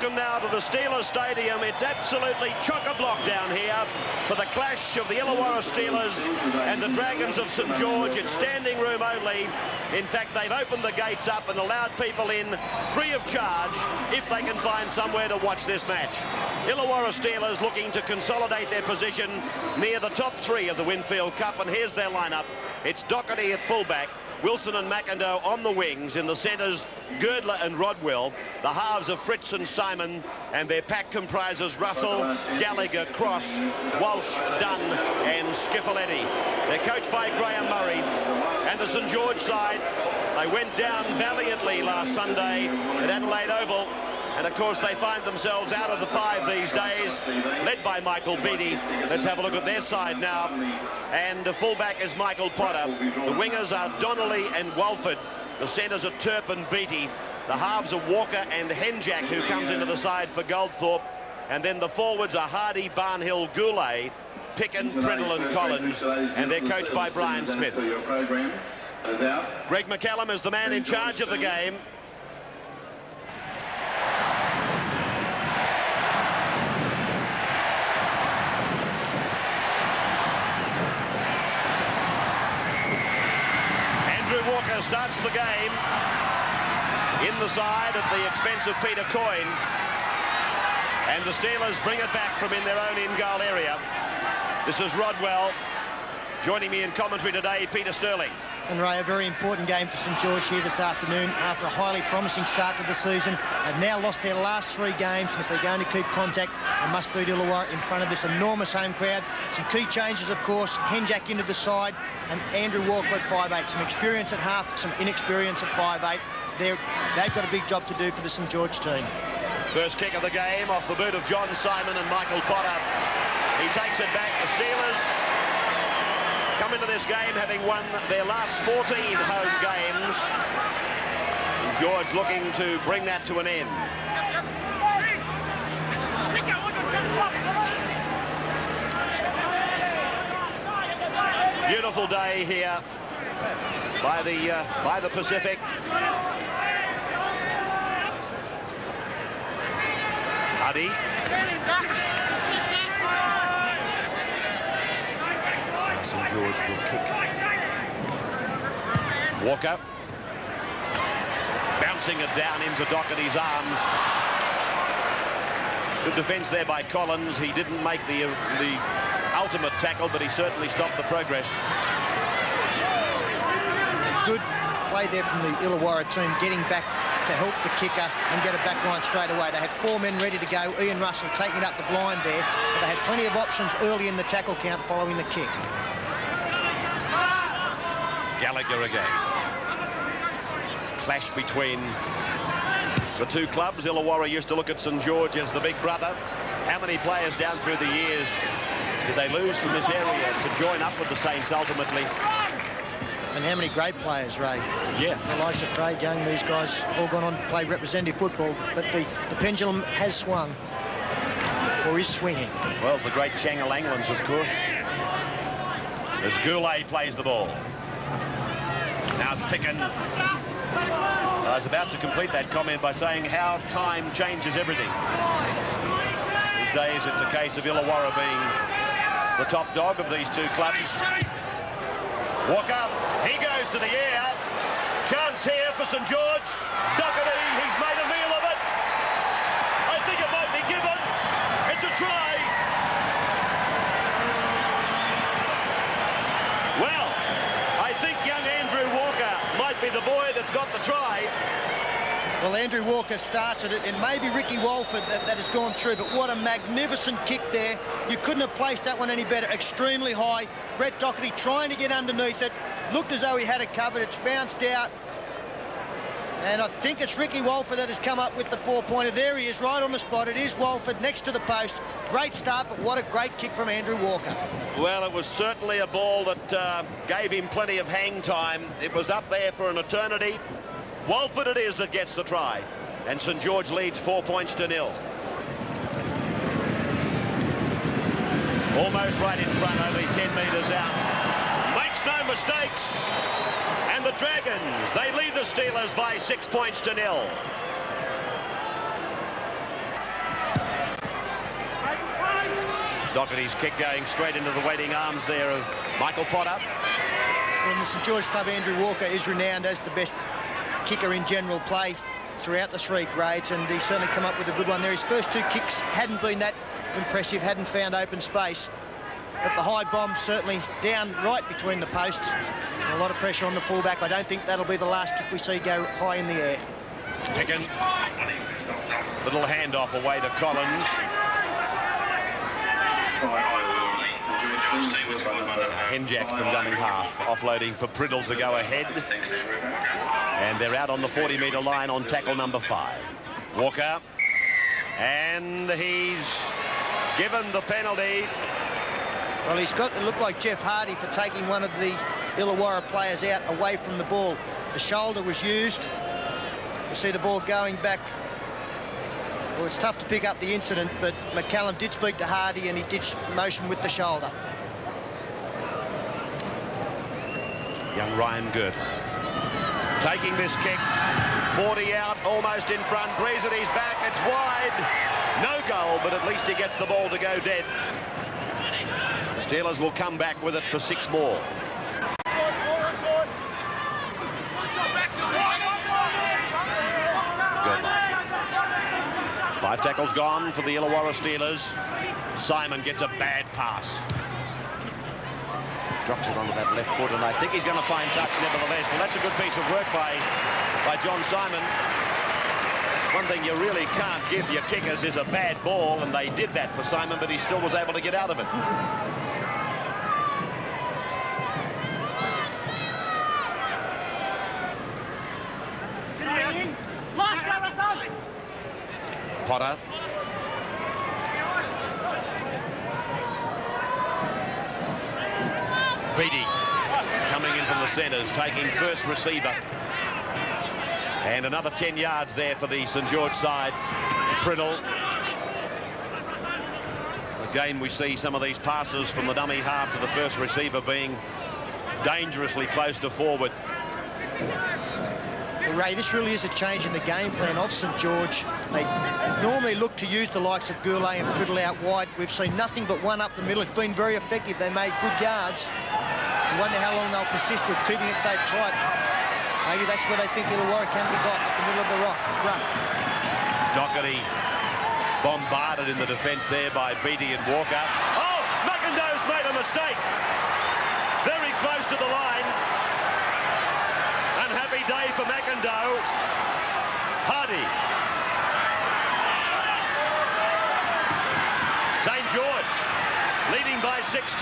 Welcome now to the Steelers Stadium. It's absolutely chock-a-block down here for the clash of the Illawarra Steelers and the Dragons of St George. It's standing room only. In fact, they've opened the gates up and allowed people in free of charge if they can find somewhere to watch this match. Illawarra Steelers looking to consolidate their position near the top three of the Winfield Cup, and here's their lineup. It's Doherty at fullback, Wilson and McIndoe on the wings. In the centres, Girdler and Rodwell. The halves of Fritz and Simon, and their pack comprises Russell, Gallagher, Cross, Walsh, Dunn and Skiffaletti. They're coached by Graham Murray. And the St George side, they went down valiantly last Sunday at Adelaide Oval. And, of course, they find themselves out of the five these days, led by Michael Beattie. Let's have a look at their side now. And the fullback is Michael Potter. The wingers are Donnelly and Walford. The centres are Turp and Beattie. The halves are Walker and Henjack, who comes into the side for Goldthorpe. And then the forwards are Hardy, Barnhill, Goulet, Picken, Priddle and Collins. And they're coached by Brian Smith. Greg McCallum is the man in charge of the game. Walker starts the game in the side at the expense of Peter Coyne, and the Steelers bring it back from in their own in-goal area. This is Rodwell. Joining me in commentary today, Peter Sterling. And Ray, a very important game for St George here this afternoon after a highly promising start to the season. They've now lost their last three games, and if they're going to keep contact, they must beat Illawarra in front of this enormous home crowd. Some key changes, of course, Henjack into the side and Andrew Walker at 5'8". Some experience at half, some inexperience at 5'8". They've got a big job to do for the St George team. First kick of the game off the boot of John Simon and Michael Potter. He takes it back. The Steelers come into this game having won their last 14 home games. St George looking to bring that to an end. Beautiful day here by the Pacific. Huddy. St George will kick. Walker bouncing it down into Doherty's arms. Good defence there by Collins. He didn't make the ultimate tackle, but he certainly stopped the progress. Good play there from the Illawarra team, getting back to help the kicker and get it back line straight away. They had four men ready to go. Ian Russell taking it up the blind there, but they had plenty of options early in the tackle count following the kick. Gallagher again. Clash between the two clubs. Illawarra used to look at St George as the big brother. How many players down through the years did they lose from this area to join up with the Saints ultimately? And how many great players, Ray? Yeah. Elisha, Craig, Young, these guys all gone on to play representative football, but the pendulum has swung, or is swinging. Well, the great Changa Langlands, of course, as Goulet plays the ball. Now it's Picken. I was about to complete that comment by saying how time changes everything. These days it's a case of Illawarra being the top dog of these two clubs. Walker, he goes to the air. Chance here for St George. Doherty, he's made a meal of it. I think it might be given. It's a try. Well, I think young Andrew Walker might be the boy that's got the try. Well, Andrew Walker started it, and maybe Ricky Walford that has gone through, but what a magnificent kick there. You couldn't have placed that one any better. Extremely high. Brett Doherty trying to get underneath it. Looked as though he had it covered. It's bounced out. And I think it's Ricky Walford that has come up with the four-pointer. There he is, right on the spot. It is Walford next to the post. Great start, but what a great kick from Andrew Walker. Well, it was certainly a ball that gave him plenty of hang time. It was up there for an eternity. Walford it is that gets the try, and St George leads 4 points to 0. Almost right in front, only 10 metres out. Makes no mistakes. And the Dragons, they lead the Steelers by 6 points to 0. Doherty's kick going straight into the waiting arms there of Michael Potter. Well, the St George Club, Andrew Walker is renowned as the best kicker in general play throughout the 3 grades, and he's certainly come up with a good one there. His first 2 kicks hadn't been that impressive, hadn't found open space, but the high bomb certainly down right between the posts. A lot of pressure on the fullback. I don't think that'll be the last kick we see go high in the air. Picken. Little handoff away to Collins. Henjak from dummy half, offloading for Priddle to go ahead. And they're out on the 40-metre line on tackle number 5. Walker. And he's given the penalty. Well, he's got to look like Jeff Hardy for taking one of the Illawarra players out away from the ball. The shoulder was used. You see the ball going back. Well, it's tough to pick up the incident, but McCallum did speak to Hardy and he did motion with the shoulder. Young Ryan Good taking this kick, 40 out, almost in front, breeze at his back, it's wide, no goal, but at least he gets the ball to go dead. The Steelers will come back with it for 6 more. Good. 5 tackles gone for the Illawarra Steelers. Simon gets a bad pass. Drops it onto that left foot, and I think he's going to find touch nevertheless. Well, that's a good piece of work by John Simon. One thing you really can't give your kickers is a bad ball, and they did that for Simon, but he still was able to get out of it. Potter. Beattie coming in from the centres, taking first receiver. And another 10 yards there for the St George side. Priddle. Again, we see some of these passes from the dummy half to the first receiver being dangerously close to forward. Well, Ray, this really is a change in the game plan of St George. They normally look to use the likes of Goulet and Priddle out wide. We've seen nothing but one up the middle. It's been very effective. They made good yards. I wonder how long they'll persist with keeping it so tight. Maybe that's where they think Illawarra can be got, up the middle of the ruck. Doherty bombarded in the defence there by Beattie and Walker. Oh, McIndoe's made a mistake. Very close to the line. Unhappy day for McIndoe. Hardy. St George leading by 6-0.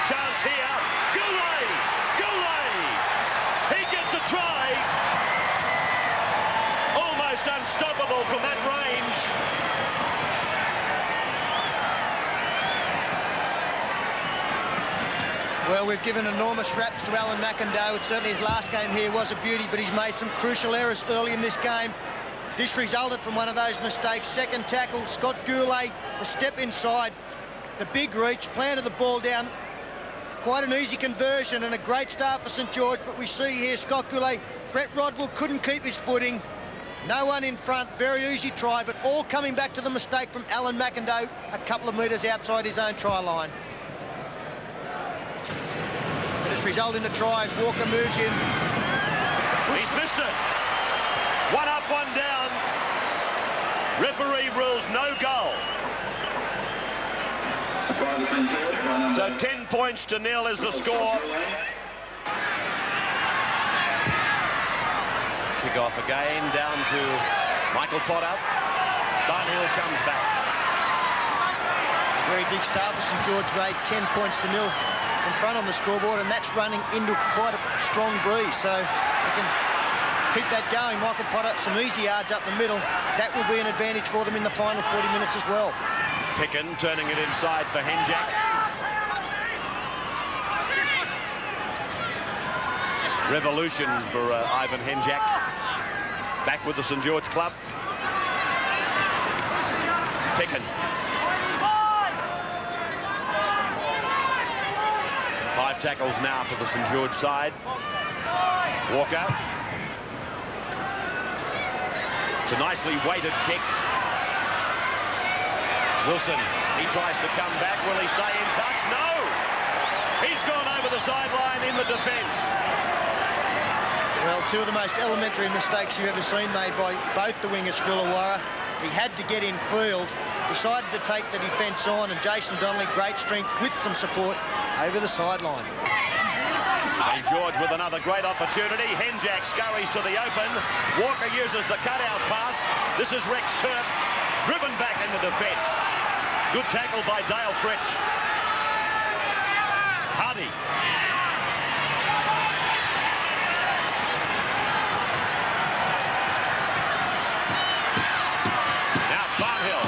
Chance here. Goulet! He gets a try. Almost unstoppable from that range. Well, we've given enormous raps to Alan McIndoe. Certainly his last game here was a beauty, but he's made some crucial errors early in this game. This resulted from one of those mistakes. Second tackle, Scott Goulet, the step inside, the big reach, planted the ball down. Quite an easy conversion and a great start for St George, but we see here Scott Goulet, Brett Rodwell couldn't keep his footing. No one in front, very easy try, but all coming back to the mistake from Alan McIndoe, a couple of metres outside his own try line. This result in the try as Walker moves in. He's missed it. One up, one down. Referee rules no goal. So 10 points to 0 is the score. Kick off again, down to Michael Potter. Barnhill comes back. Very big start for St George, Ray. 10 points to 0 in front on the scoreboard, and that's running into quite a strong breeze. So they can keep that going. Michael Potter, some easy yards up the middle. That will be an advantage for them in the final 40 minutes as well. Picken turning it inside for Henjak. Revolution for Ivan Henjak. Back with the St George club. Picken. 5 tackles now for the St George side. Walker. It's a nicely weighted kick. Wilson, he tries to come back. Will he stay in touch? No! He's gone over the sideline in the defence. Well, two of the most elementary mistakes you've ever seen made by both the wingers for Illawarra. He had to get in field, decided to take the defence on, and Jason Donnelly, great strength with some support over the sideline. St George with another great opportunity. Henjack scurries to the open. Walker uses the cutout pass. This is Rex Turp, driven back in the defence. Good tackle by Dale Fritsch. Hardy. Now it's Barnhill.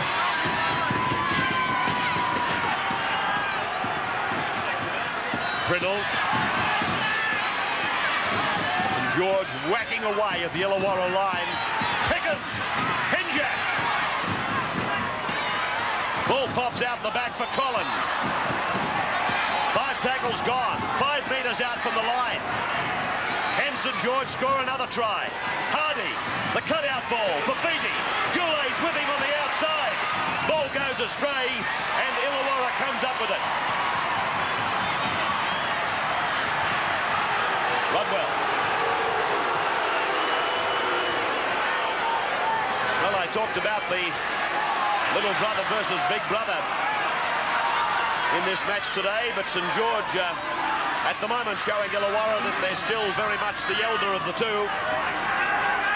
Priddle. St George whacking away at the Illawarra line. Picken. Henjack. Ball pops out the back for Collins. 5 tackles gone. 5 metres out from the line. Can St George score another try? Hardy. The cutout ball for Beattie. Goulet's with him on the outside. Ball goes astray and Illawarra comes up with it. Rodwell. Well, I talked about the little brother versus big brother in this match today, but St George at the moment showing Illawarra that they're still very much the elder of the two.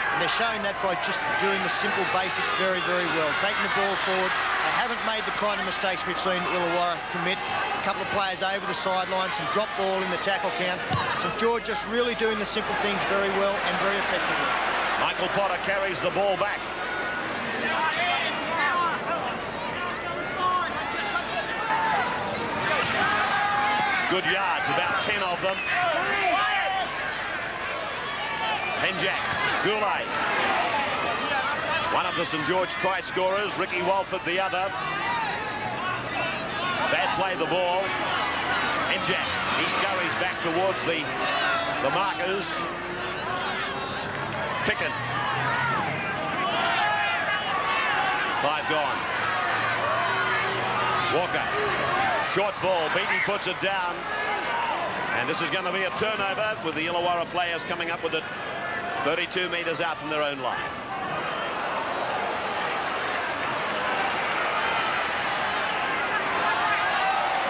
And they're showing that by just doing the simple basics very, very well. Taking the ball forward. They haven't made the kind of mistakes we've seen Illawarra commit. A couple of players over the sideline, some drop ball in the tackle count. St George just really doing the simple things very well and very effectively. Michael Potter carries the ball back. Good yards, about 10 of them. Henjack, Goulet. One of the St George try scorers, Ricky Walford the other. Bad play the ball. Henjack, he scurries back towards the markers. Picken. 5 gone. Walker. Short ball, Beattie puts it down. And this is going to be a turnover with the Illawarra players coming up with it 32 metres out from their own line.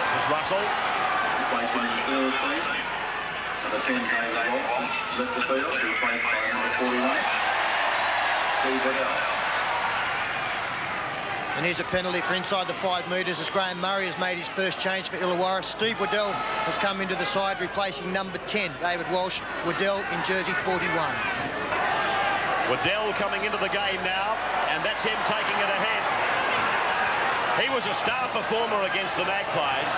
This is Russell. Number 10, David Walsh, left the field, replaced by number 41, Steve Waddell. And here's a penalty for inside the 5 metres as Graham Murray has made his first change for Illawarra. Steve Waddell has come into the side, replacing number 10, David Walsh. Waddell in jersey 41. Waddell coming into the game now, and that's him taking it ahead. He was a star performer against the Magpies.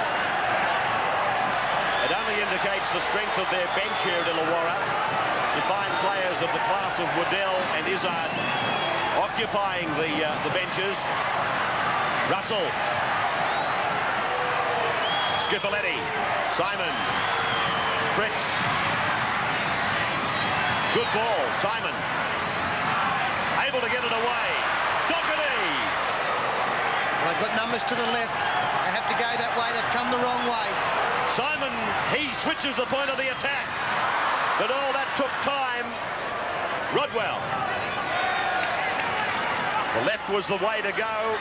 It only indicates the strength of their bench here at Illawarra to find players of the class of Waddell and Izzard occupying the benches. Russell. Schifoletti. Simon. Fritz. Good ball. Simon. Able to get it away. Doherty. Well, they've got numbers to the left. They have to go that way. They've come the wrong way. Simon, he switches the point of the attack. But all that took time. Rodwell. The left was the way to go.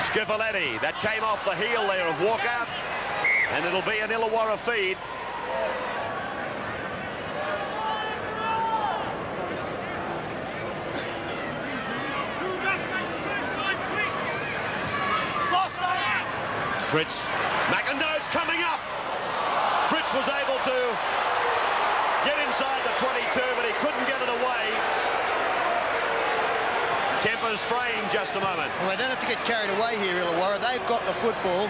Schifoletti, that came off the heel there of Walker, and it'll be an Illawarra feed. Fritz, McIndoe's coming up. Fritz was able to get inside the 22, but he couldn't get it away. Tempers frame just a moment. Well, they don't have to get carried away here, Illawarra. They've got the football.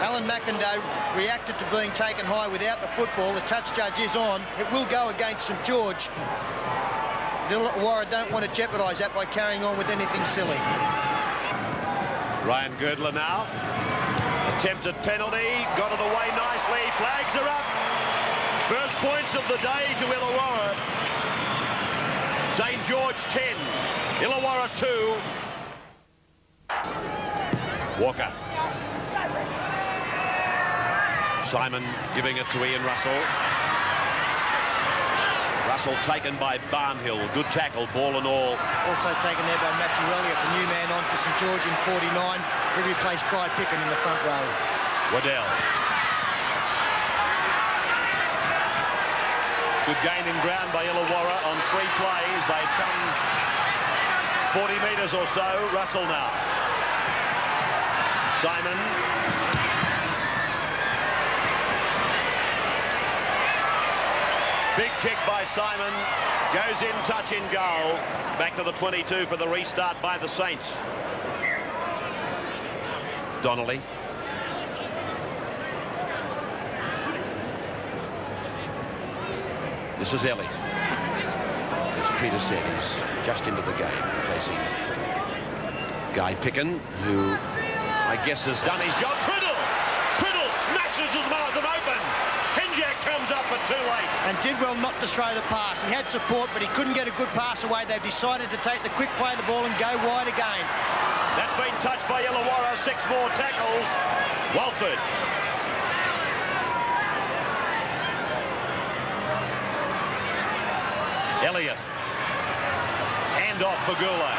Alan McIndoe reacted to being taken high without the football. The touch judge is on. It will go against St George. Illawarra don't want to jeopardise that by carrying on with anything silly. Ryan Girdler now. Attempted penalty. Got it away nicely. Flags are up. First points of the day to Illawarra. St George 10. Illawarra 2. Walker. Simon giving it to Ian Russell. Russell taken by Barnhill. Good tackle, ball and all. Also taken there by Matthew Elliott, the new man on for St George in 49. He replaced Guy Picken in the front row. Waddell. Good gain in ground by Illawarra on 3 plays. They've come 40 metres or so. Russell now. Simon. Big kick by Simon. Goes in, touch in goal. Back to the 22 for the restart by the Saints. Donnelly. This is Ellie. As Peter said, he's just into the game, replacing Guy Picken, who I guess has done his job. Priddle smashes them open. Henjak comes up, but too late. And did well not to throw the pass. He had support, but he couldn't get a good pass away. They've decided to take the quick play of the ball and go wide again. That's been touched by Illawarra. 6 more tackles. Walford. Elliott. Hand off for Goulart.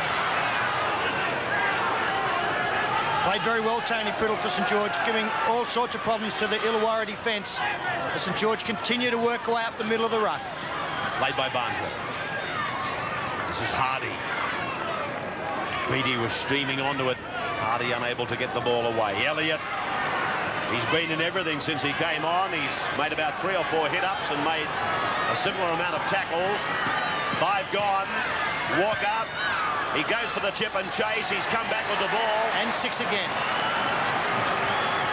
Played very well, Tony Priddle, for St George, giving all sorts of problems to the Illawarra defence. As St George continue to work away up the middle of the ruck. Played by Barnhill. This is Hardy. Beattie was streaming onto it. Hardy unable to get the ball away. Elliott. He's been in everything since he came on. He's made about 3 or 4 hit-ups and made a similar amount of tackles. 5 gone. Walker. He goes for the chip and chase. He's come back with the ball. And 6 again.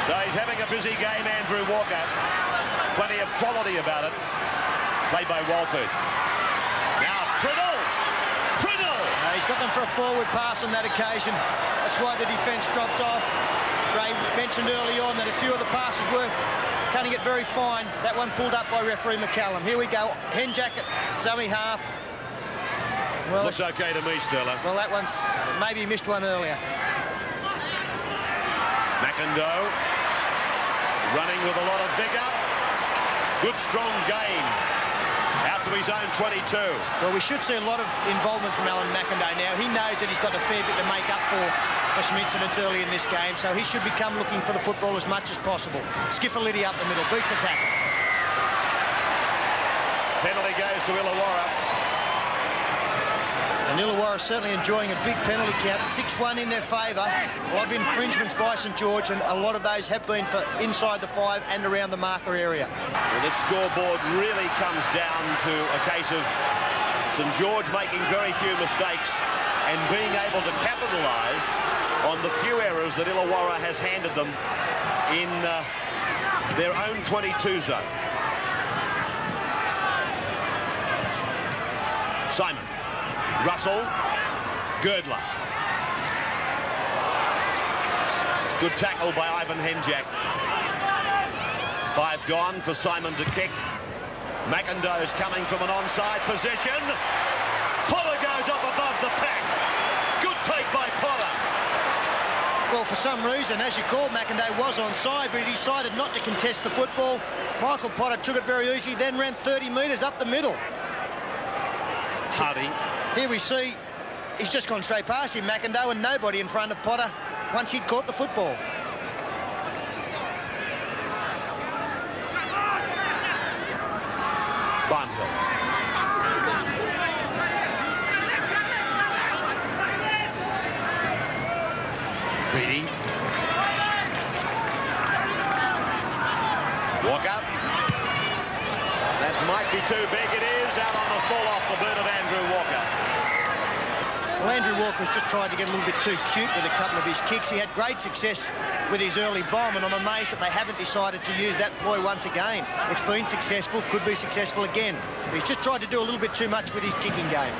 So he's having a busy game, Andrew Walker. Plenty of quality about it. Played by Walford. Now it's Priddle. He's got them for a forward pass on that occasion. That's why the defence dropped off. Ray mentioned early on that a few of the passes were cutting it very fine. That one pulled up by referee McCallum. Here we go. Henjak at dummy half. Well, looks okay to me, Stella. Well, that one's... maybe he missed one earlier. McIndoe running with a lot of vigour. Good, strong game. Out to his own 22. Well, we should see a lot of involvement from Alan McIndoe now. He knows that he's got a fair bit to make up for some incidents early in this game, so he should become looking for the football as much as possible. Skiffaliddy up the middle, beats a tackle. Penalty goes to Illawarra. And Illawarra certainly enjoying a big penalty count, 6-1 in their favour. A lot of infringements by St George, and a lot of those have been for inside the 5 and around the marker area. Well, this scoreboard really comes down to a case of St George making very few mistakes and being able to capitalise on the few errors that Illawarra has handed them in their own 22 zone. Simon. Russell. Girdler. Good tackle by Ivan Henjak. 5 gone for Simon to kick. McIndoe's coming from an onside position. Potter goes up above the pack. Good take by Potter. Well, for some reason, as you called, McIndoe was onside, but he decided not to contest the football. Michael Potter took it very easy, then ran 30 metres up the middle. Hardy. Here we see he's just gone straight past him, McIndoe, and nobody in front of Potter once he'd caught the football. Barnhill. Beattie. Walker. That might be too big. It is out on the fall off the boot of Andrew Walker. Well, Andrew Walker's just tried to get a little bit too cute with a couple of his kicks. He had great success with his early bomb, and I'm amazed that they haven't decided to use that ploy once again. It's been successful, could be successful again. But he's just tried to do a little bit too much with his kicking game.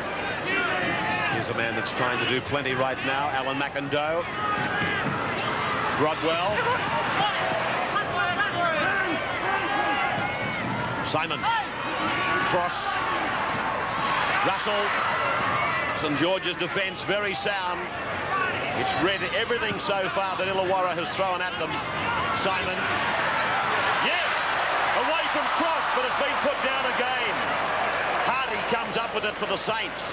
Here's a man that's trying to do plenty right now, Alan McIndoe. Rodwell. Simon. Cross. Russell. St George's defence very sound. It's read everything so far that Illawarra has thrown at them. Simon. Yes! Away from cross, but it's been put down again. Hardy comes up with it for the Saints.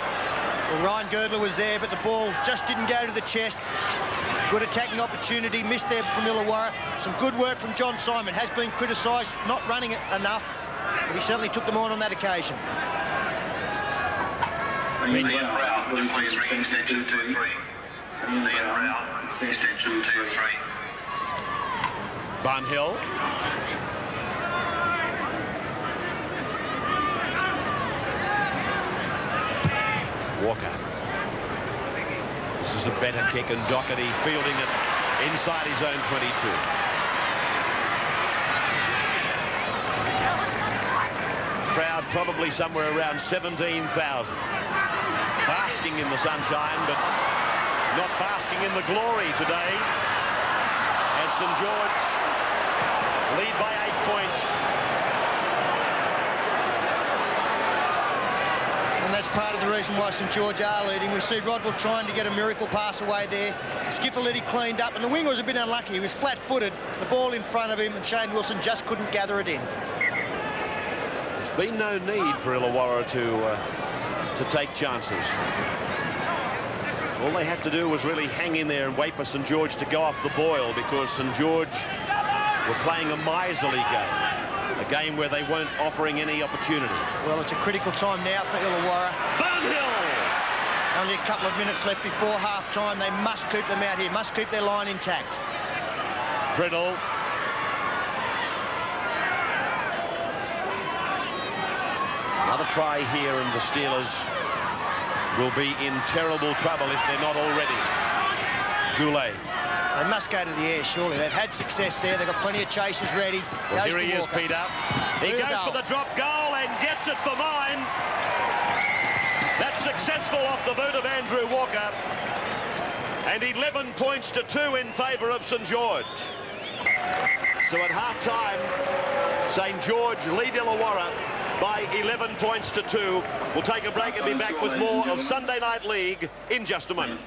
Well, Ryan Girdler was there, but the ball just didn't go to the chest. Good attacking opportunity, missed there from Illawarra. Some good work from John Simon. Has been criticised, not running it enough, but he certainly took them on that occasion. Ian Brown, please ring extension 2-3. Ian Brown, extension 2-3. Barnhill. Walker. This is a better kick, and Doherty fielding it inside his own 22. Crowd probably somewhere around 17,000. Basking in the sunshine, but not basking in the glory today, as St George lead by 8 points. And that's part of the reason why St George are leading. We see Rodwell trying to get a miracle pass away there. Skiffoletti cleaned up, and the winger was a bit unlucky. He was flat-footed, the ball in front of him, and Shane Wilson just couldn't gather it in. There's been no need for Illawarra to take chances. All they had to do was really hang in there and wait for St George to go off the boil, because St George were playing a miserly game. A game where they weren't offering any opportunity. Well, it's a critical time now for Illawarra. Barnhill! Only a couple of minutes left before half-time. They must keep them out here, must keep their line intact. Priddle. Another try here, and the Steelers will be in terrible trouble if they're not already. Goulet. They must go to the air, surely. They've had success there. They've got plenty of chasers ready. Well, here he is, Peter. He goes for the drop goal and gets it for mine. That's successful off the boot of Andrew Walker. And 11 points to 2 in favour of St George. So at half-time, St George lead Illawarra by 11 points to 2. We'll take a break and be back with more of Sunday Night League in just a moment.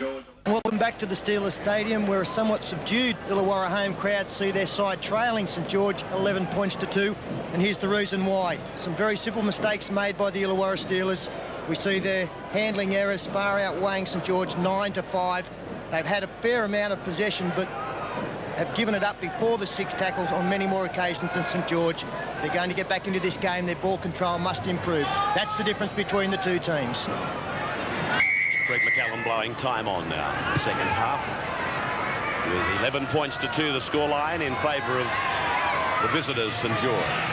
Welcome back to the Steelers Stadium, where a somewhat subdued Illawarra home crowd see their side trailing St George 11 points to 2. And here's the reason why. Some very simple mistakes made by the Illawarra Steelers. We see their handling errors far outweighing St George 9-5. They've had a fair amount of possession, but have given it up before the 6 tackles on many more occasions than St George. They're going to get back into this game. Their ball control must improve. That's the difference between the two teams. Greg McCallum blowing time on now in the second half. With 11 points to 2, the scoreline in favour of the visitors, St George.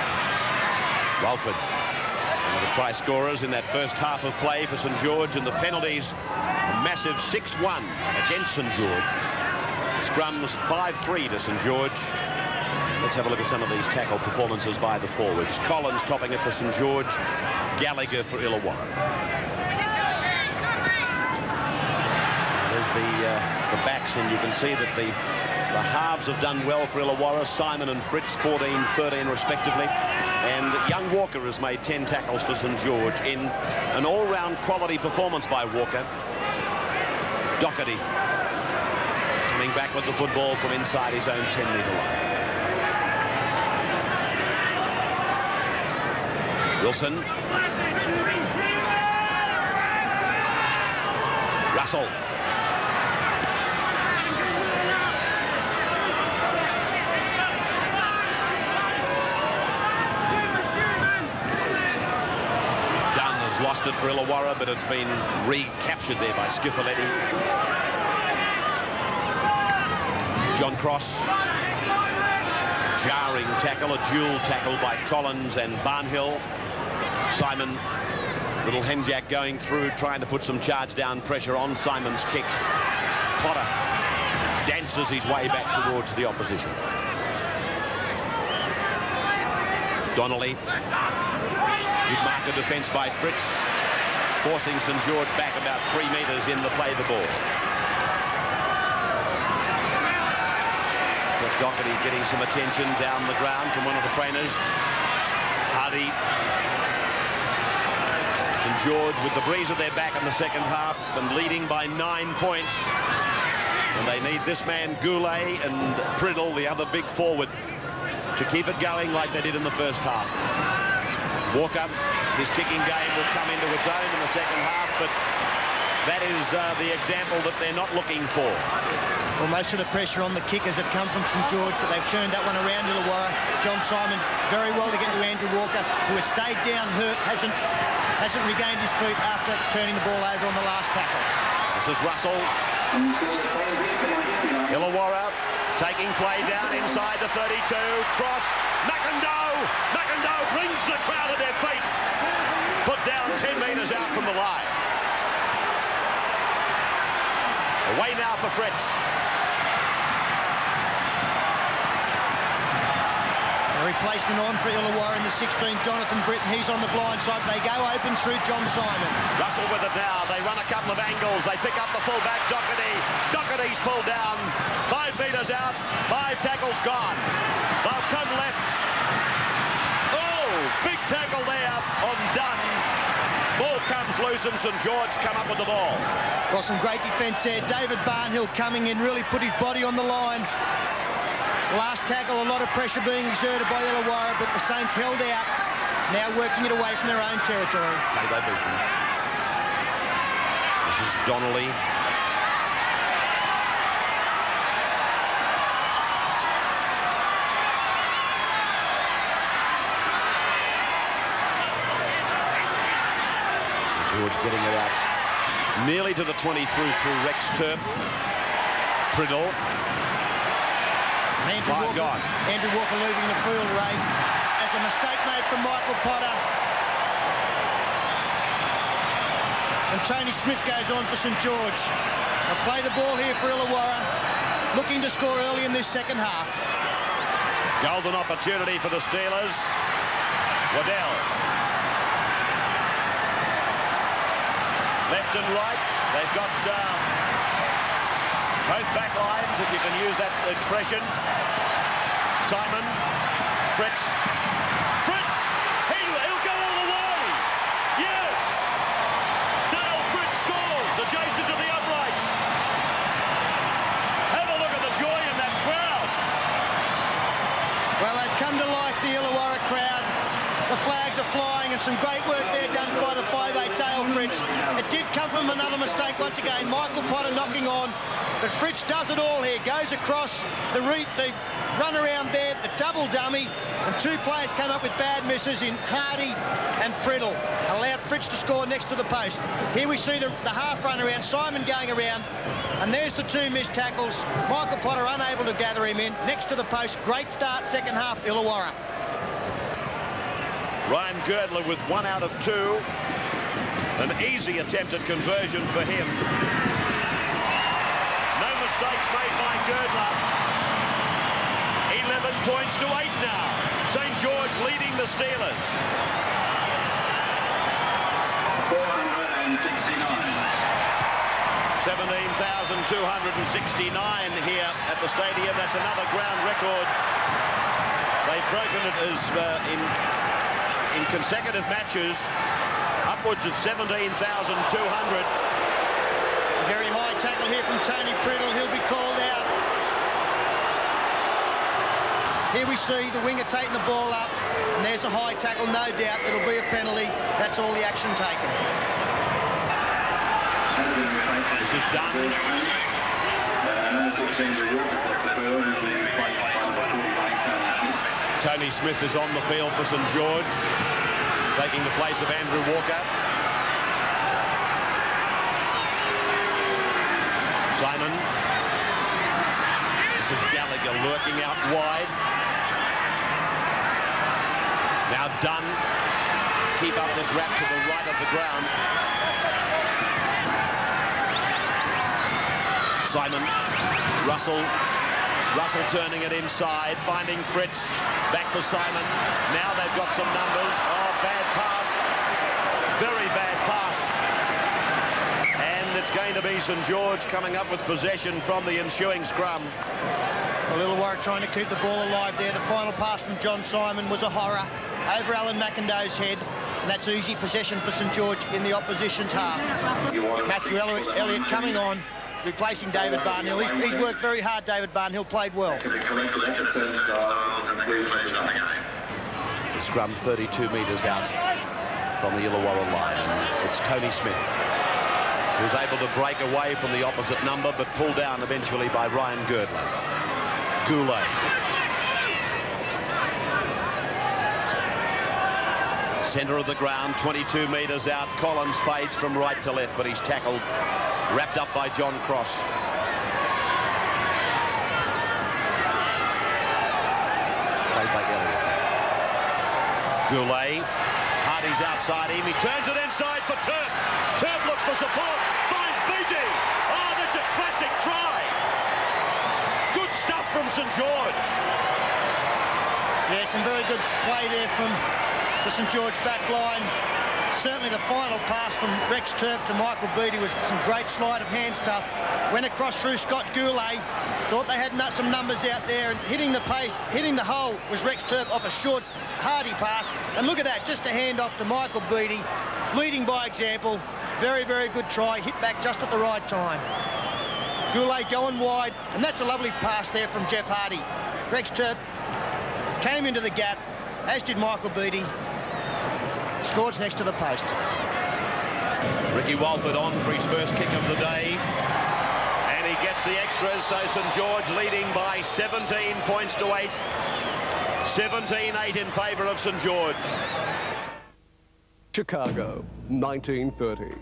Walford, one of the try scorers in that first half of play for St George, and the penalties, a massive 6-1 against St George. Scrums 5-3 to St George. Let's have a look at some of these tackle performances by the forwards. Collins topping it for St George, Gallagher for Illawarra. There's the backs, and you can see that the halves have done well for Illawarra. Simon and Fritz 14-13 respectively, and young Walker has made 10 tackles for St George in an all-round quality performance by Walker. Doherty coming back with the football from inside his own 10-metre line. Wilson. Russell. Dunn has lost it for Illawarra, but it's been recaptured there by Skiffoletti. John Cross. Jarring tackle, a dual tackle by Collins and Barnhill. Simon, little henjack going through, trying to put some charge down pressure on Simon's kick. Potter dances his way back towards the opposition. Donnelly. Good marker defence by Fritz, forcing St George back about 3 metres in the play the ball. Doherty getting some attention down the ground from one of the trainers. Hardy. St George with the breeze at their back in the second half and leading by 9 points. And they need this man, Goulet, and Priddle, the other big forward, to keep it going like they did in the first half. Walker, his kicking game will come into its own in the second half, but that is the example that they're not looking for. Well, most of the pressure on the kickers had come from St George, but they've turned that one around. Illawarra. John Simon very well to get to Andrew Walker, who has stayed down hurt, hasn't regained his feet after turning the ball over on the last tackle. This is Russell. Illawarra taking play down inside the 32. Cross. McIndoe brings the crowd at their feet. Put down 10 metres out from the line. Away now for Fritz. A replacement on for Illawarra in the 16, Jonathan Britton. He's on the blind side. They go open through John Simon. Russell with it now. They run a couple of angles. They pick up the fullback, Doherty. Doherty's pulled down. 5 metres out. 5 tackles gone. They'll come left. Oh, big tackle there on Dunn. Ball comes loose and St George come up with the ball. Well, some great defence there. David Barnhill coming in, really put his body on the line. Last tackle, a lot of pressure being exerted by Illawarra, but the Saints held out, now working it away from their own territory. This is Donnelly. George getting it out nearly to the 23 through Rex Turp. Priddle. Andrew Walker leaving the field, Ray, as a mistake made from Michael Potter. And Tony Smith goes on for St George. They'll play the ball here for Illawarra, looking to score early in this second half. Golden opportunity for the Steelers. Waddell. Left and right, they've got both back lines, if you can use that expression. Simon, Fritz, he'll go all the way. Yes, Dale Fritz scores adjacent to the uprights. Have a look at the joy in that crowd. Well, they've come to life, the Illawarra crowd. The flags are flying and some great work there done by the 5'8" Dale Fritz. It did come from another mistake once again. Michael Potter knocking on, but Fritz does it all here. Goes across the run around there, the double dummy, and 2 players came up with bad misses in Hardy and Priddle. Allowed Fritz to score next to the post. Here we see the half run around, Simon going around, and there's the 2 missed tackles. Michael Potter unable to gather him in. Next to the post, great start second half, Illawarra. Ryan Girdler with 1 out of 2. An easy attempted conversion for him. No mistakes made by Girdler. 11 points to 8 now. St George leading the Steelers. 17,269 here at the stadium. That's another ground record. They've broken it as in consecutive matches, upwards of 17,200. Very high tackle here from Tony Priddle. He'll be called out. Here we see the winger taking the ball up, and there's a high tackle, no doubt. It'll be a penalty. That's all the action taken. This is done. Tony Smith is on the field for St George, taking the place of Andrew Walker. Simon. This is Gallagher lurking out wide. Now Dunn. Keep up this wrap to the right of the ground. Simon. Russell turning it inside, finding Fritz. Back for Simon. Now they've got some numbers. Oh, bad pass. Very bad pass. And it's going to be St George coming up with possession from the ensuing scrum. Well, Illawarra trying to keep the ball alive there. The final pass from John Simon was a horror over Alan McIndoe's head. And that's easy possession for St George in the opposition's half. Matthew Elliott coming on. replacing David Barnhill. He's worked very hard, David Barnhill, played well. The scrum's 32 metres out from the Illawarra line, and it's Tony Smith who's able to break away from the opposite number, but pulled down eventually by Ryan Goulet. Centre of the ground, 22 metres out. Collins fades from right to left, but he's tackled, wrapped up by John Cross. Played by Elliott. Goulet, Hardy's outside him, he turns it inside for Turp. Turp looks for support, finds BG. Oh, that's a classic try. Good stuff from St George. Yeah, some very good play there from the St George back line. Certainly the final pass from Rex Turp to Michael Beattie was some great sleight of hand stuff. Went across through Scott Goulet. Thought they had some numbers out there, and hitting the hole was Rex Turp off a short, hardy pass. And look at that, just a hand off to Michael Beattie, leading by example. Very, very good try, hit back just at the right time. Goulet going wide, and that's a lovely pass there from Jeff Hardy. Rex Turp came into the gap, as did Michael Beattie. Scores next to the post. Ricky Walford on for his first kick of the day. And he gets the extras, so St George leading by 17 points to 8. 17-8 in favour of St George. Chicago, 1930.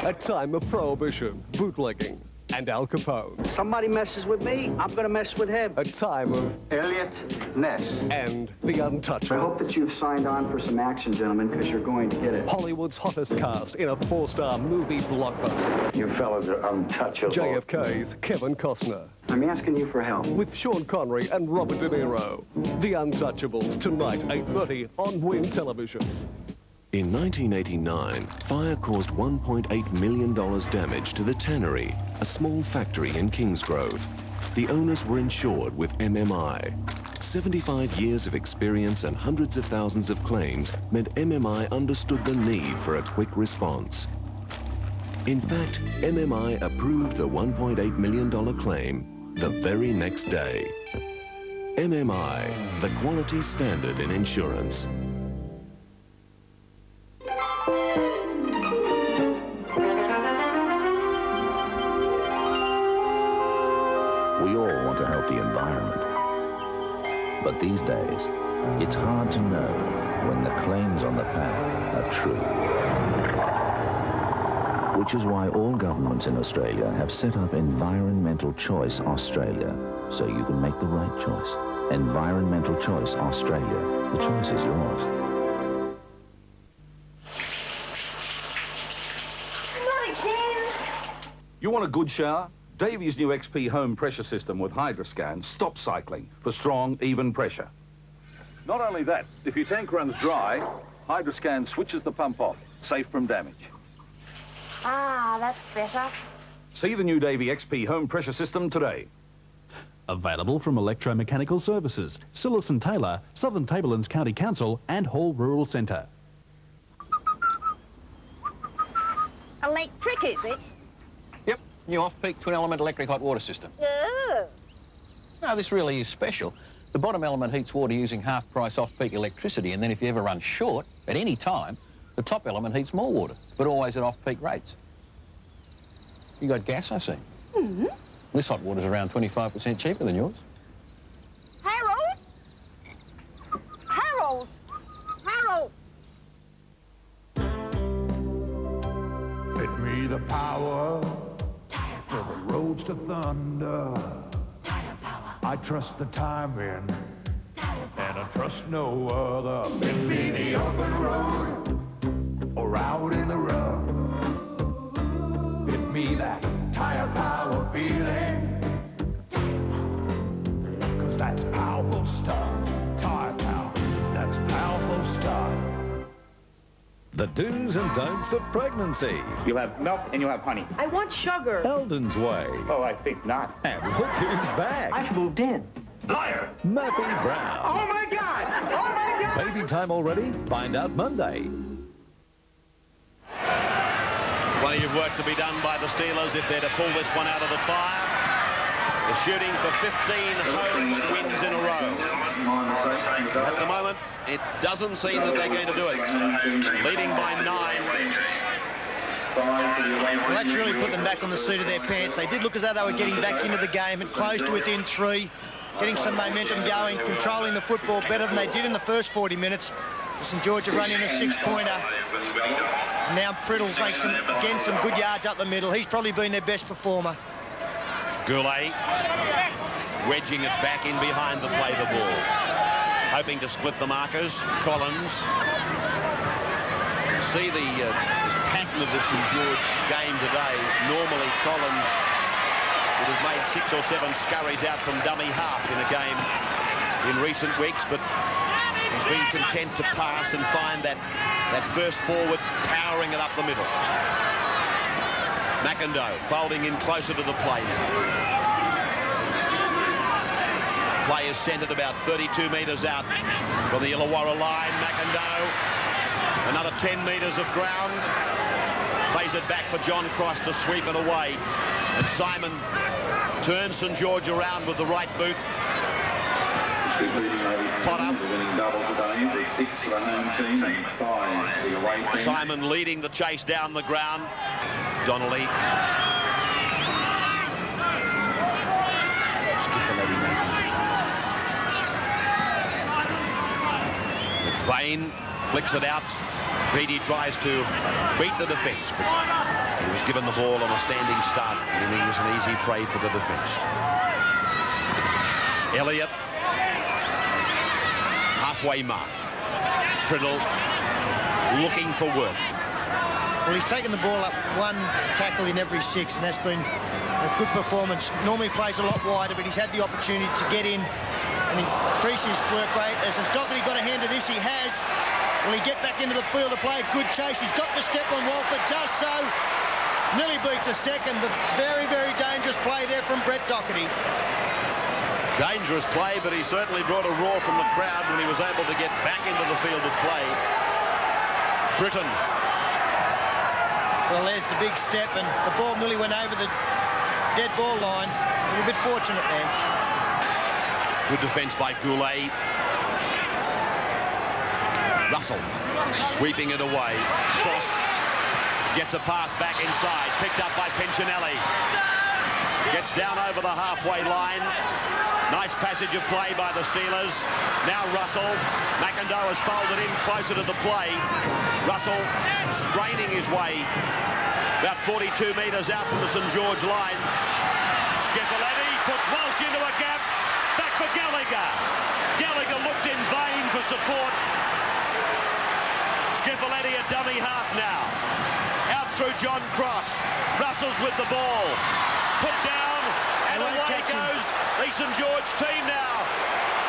A time of prohibition, bootlegging, and Al Capone. Somebody messes with me, I'm going to mess with him. A time of Elliot Ness. And the Untouchables. I hope that you've signed on for some action, gentlemen, because you're going to get it. Hollywood's hottest cast in a 4-star movie blockbuster. You fellas are untouchable. JFK's Kevin Costner. I'm asking you for help. With Sean Connery and Robert De Niro. The Untouchables, tonight, 8:30 on Win Television. In 1989, fire caused $1.8 million damage to the Tannery, a small factory in Kingsgrove. The owners were insured with MMI. 75 years of experience and hundreds of thousands of claims meant MMI understood the need for a quick response. In fact, MMI approved the $1.8 million claim the very next day. MMI, the quality standard in insurance. We all want to help the environment. But these days, it's hard to know when the claims on the path are true. Which is why all governments in Australia have set up Environmental Choice Australia, so you can make the right choice. Environmental Choice Australia. The choice is yours. You want a good shower? Davy's new XP home pressure system with Hydroscan stops cycling for strong, even pressure. Not only that, if your tank runs dry, Hydroscan switches the pump off, safe from damage. Ah, that's better. See the new Davy XP home pressure system today. Available from Electromechanical Services, Sillis and Taylor, Southern Tablelands County Council and Hall Rural Centre. Electric, is it? Yep, new off-peak twin-element electric hot water system. Oh. No, this really is special. The bottom element heats water using half-price off-peak electricity, and then if you ever run short, at any time, the top element heats more water, but always at off-peak rates. You got gas, I see. Mm-hmm. This hot water's around 25% cheaper than yours. Harold? Harold? Harold? Fit me the power for the roads to thunder. I trust the timing, and I trust no other. Fit me the open road or out in the road. Fit me that tire power feeling, 'cause that's powerful stuff. Tire power, that's powerful stuff. The do's and don'ts of pregnancy. You'll have milk and you'll have honey. I want sugar. Eldon's Way. Oh, I think not. And look who's back. I've moved in. Liar! Murphy Brown. Oh, my God! Oh, my God! Baby time already? Find out Monday. Plenty of work to be done by the Steelers if they're to pull this one out of the fire. They're shooting for 15 home wins in a row. At the moment, it doesn't seem that they're going to do it. Leading by 9. Well, that's really put them back on the seat of their pants. They did look as though they were getting back into the game and close to within 3, getting some momentum going, controlling the football better than they did in the first 40 minutes. St George have run in a 6-pointer. Now Priddle makes some good yards up the middle. He's probably been their best performer. Goulet wedging it back in behind the play the ball. Hoping to split the markers. Collins. See the pattern of the St George game today. Normally Collins would have made 6 or 7 scurries out from dummy half in a game in recent weeks, but he's been content to pass and find that first forward, powering it up the middle. McIndoe folding in closer to the play now. Play is centred about 32 metres out from the Illawarra line. McIndoe, another 10 metres of ground. Plays it back for John Cross to sweep it away. And Simon turns St George around with the right boot. Potter. Simon leading the chase down the ground. Donnelly. McVeigh flicks it out. Beattie tries to beat the defence, but he was given the ball on a standing start, and he was an easy prey for the defence. Elliott. Halfway mark. Priddle looking for work. Well, he's taken the ball up 1 tackle in every 6, and that's been a good performance. Normally plays a lot wider, but he's had the opportunity to get in and increase his work rate. Has Doherty got a hand to this? He has. Will he get back into the field to play a good chase? He's got the step on Walford, does so. Nearly beats a second, but very, very dangerous play there from Brett Doherty. Dangerous play, but he certainly brought a roar from the crowd when he was able to get back into the field of play. Britton. Well, there's the big step, and the ball nearly went over the dead ball line. A little bit fortunate there. Good defence by Goulet. Russell sweeping it away. Cross gets a pass back inside, picked up by Pincinelli. Gets down over the halfway line. Nice passage of play by the Steelers. Now Russell. McIndoe has folded in closer to the play. Russell straining his way about 42 metres out from the St George line. Schiavelletti puts Walsh into a gap. Back for Gallagher. Gallagher looked in vain for support. Schiavelletti a dummy half now. Out through John Cross. Russell's with the ball. Put down, and away goes the St George team now.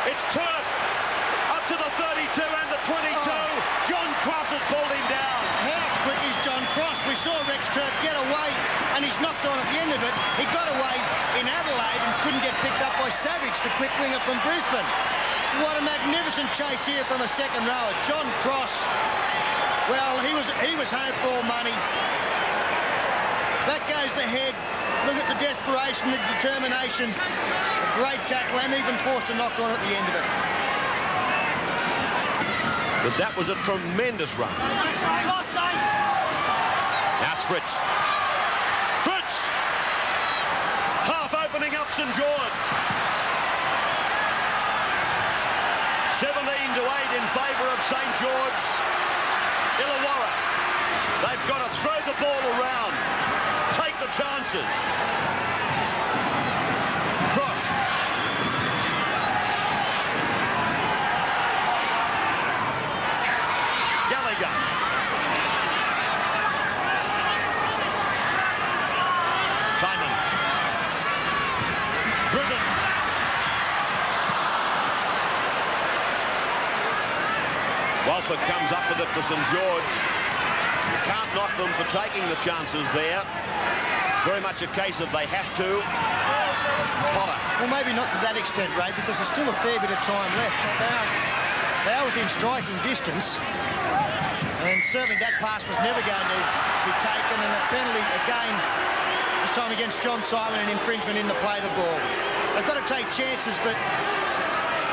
It's Turk up to the 32 and the 22. John Cross has pulled him down. How quick is John Cross? We saw Rex Turk get away, and he's knocked on at the end of it. He got away in Adelaide and couldn't get picked up by Savage, the quick winger from Brisbane. What a magnificent chase here from a second rower. John Cross, well, he was home for all money. Back goes the head. Look at the desperation, the determination. A great tackle, and even forced a knock on at the end of it. But that was a tremendous run. Now it's Fritz. Fritz! Half opening up St George. 17-8 in favour of St George. Illawarra. They've got to throw the ball around. Take the chances. Cross. Gallagher. Simon. Britton. Walford comes up with it to St George. You can't knock them for taking the chances there. It's very much a case of they have to. Potter. Well, maybe not to that extent, Ray, because there's still a fair bit of time left. They are within striking distance. And certainly that pass was never going to be taken, and a penalty again, this time against John Simon, an infringement in the play of the ball. They've got to take chances, but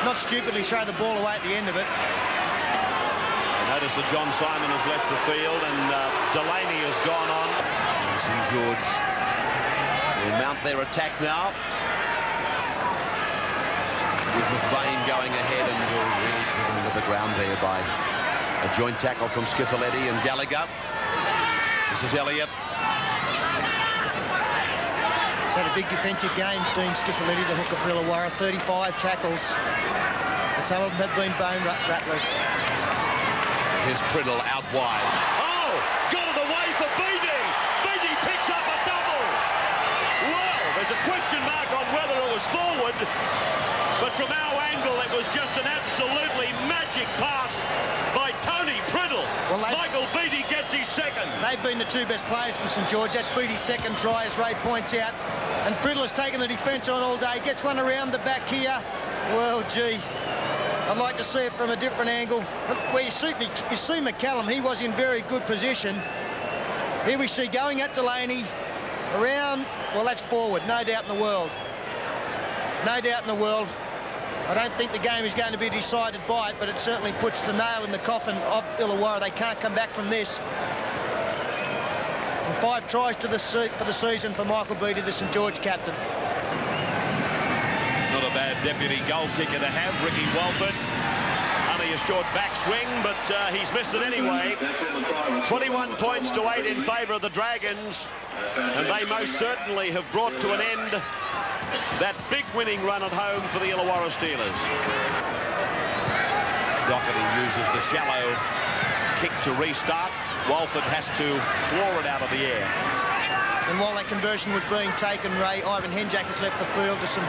not stupidly throw the ball away at the end of it. Notice that John Simon has left the field and Delaney has gone on. And St George will mount their attack now. With McVeigh going ahead, and will really driven to the ground there by a joint tackle from Schifoletti and Gallagher. This is Elliott. He's had a big defensive game, Dean Schifoletti, the hooker for Illawarra, 35 tackles. And some of them have been bone rattlers. Here's Priddle out wide. Oh, got it away for Beattie. Beattie picks up a double. Well, there's a question mark on whether it was forward, but from our angle, it was just an absolutely magic pass by Tony Priddle. Well, Michael Beattie gets his second. They've been the two best players for St George. That's Beattie's second try, as Ray points out. And Priddle has taken the defence on all day. Gets one around the back here. Well, gee, I'd like to see it from a different angle. But where you see McCallum, he was in very good position. Here we see going at Delaney, around, well, that's forward, no doubt in the world. No doubt in the world. I don't think the game is going to be decided by it, but it certainly puts the nail in the coffin of Illawarra. They can't come back from this. And 5 tries for the season for Michael Beattie, the St George captain. Not a bad deputy goal kicker to have, Ricky Walford. Only a short backswing, but he's missed it anyway. 21 points to 8 in favour of the Dragons, and they most certainly have brought to an end that big winning run at home for the Illawarra Steelers. Doherty uses the shallow kick to restart. Walford has to floor it out of the air. And while that conversion was being taken, Ray, Ivan Henjak has left the field to some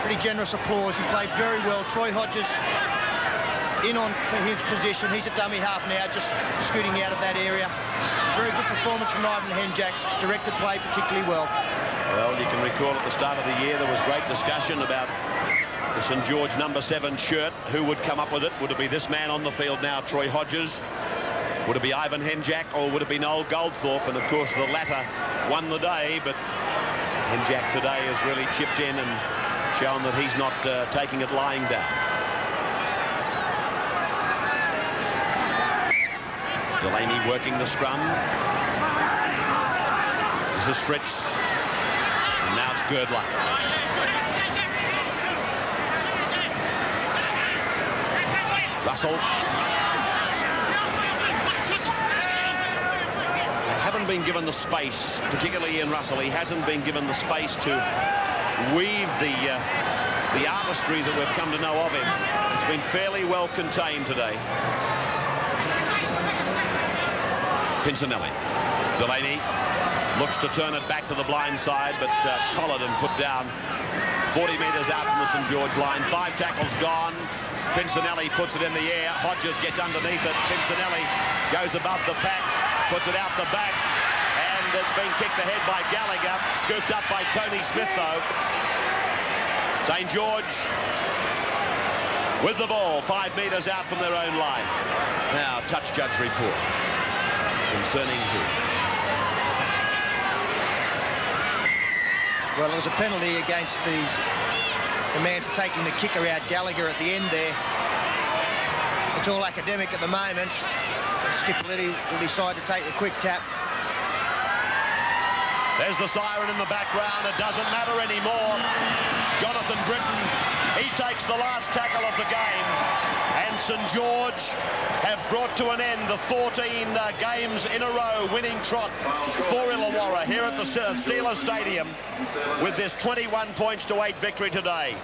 pretty generous applause. He played very well. Troy Hodges in on for his position. He's a dummy half now, just scooting out of that area. Very good performance from Ivan Henjak. Directed play particularly well. Well, you can recall at the start of the year there was great discussion about the St George number 7 shirt. Who would come up with it? Would it be this man on the field now, Troy Hodges? Would it be Ivan Henjak, or would it be Noel Goldthorpe? And of course the latter won the day, but Henjak today has really chipped in and shown that he's not taking it lying down. Delaney working the scrum. This is Fritz. And now it's Girdler. Russell. Haven't been given the space, particularly Ian Russell. He hasn't been given the space to weave the artistry that we've come to know of him. It's been fairly well contained today. Pincinelli. Delaney looks to turn it back to the blind side, but collared and put down 40 metres out from the St George line. 5 tackles gone. Pincinelli puts it in the air. Hodges gets underneath it. Pincinelli goes above the pack, puts it out the back, and it's been kicked ahead by Gallagher. Scooped up by Tony Smith, though. St George with the ball, 5 metres out from their own line. Now, touch judge report concerning who? Well, it was a penalty against the man for taking the kicker out, Gallagher, at the end there. It's all academic at the moment. Schifoletti will decide to take the quick tap. There's the siren in the background. It doesn't matter anymore. Jonathan Britton, he takes the last tackle of the game. And St George have brought to an end the 14 games in a row winning trot for Illawarra here at the Steelers Stadium with this 21 points to 8 victory today.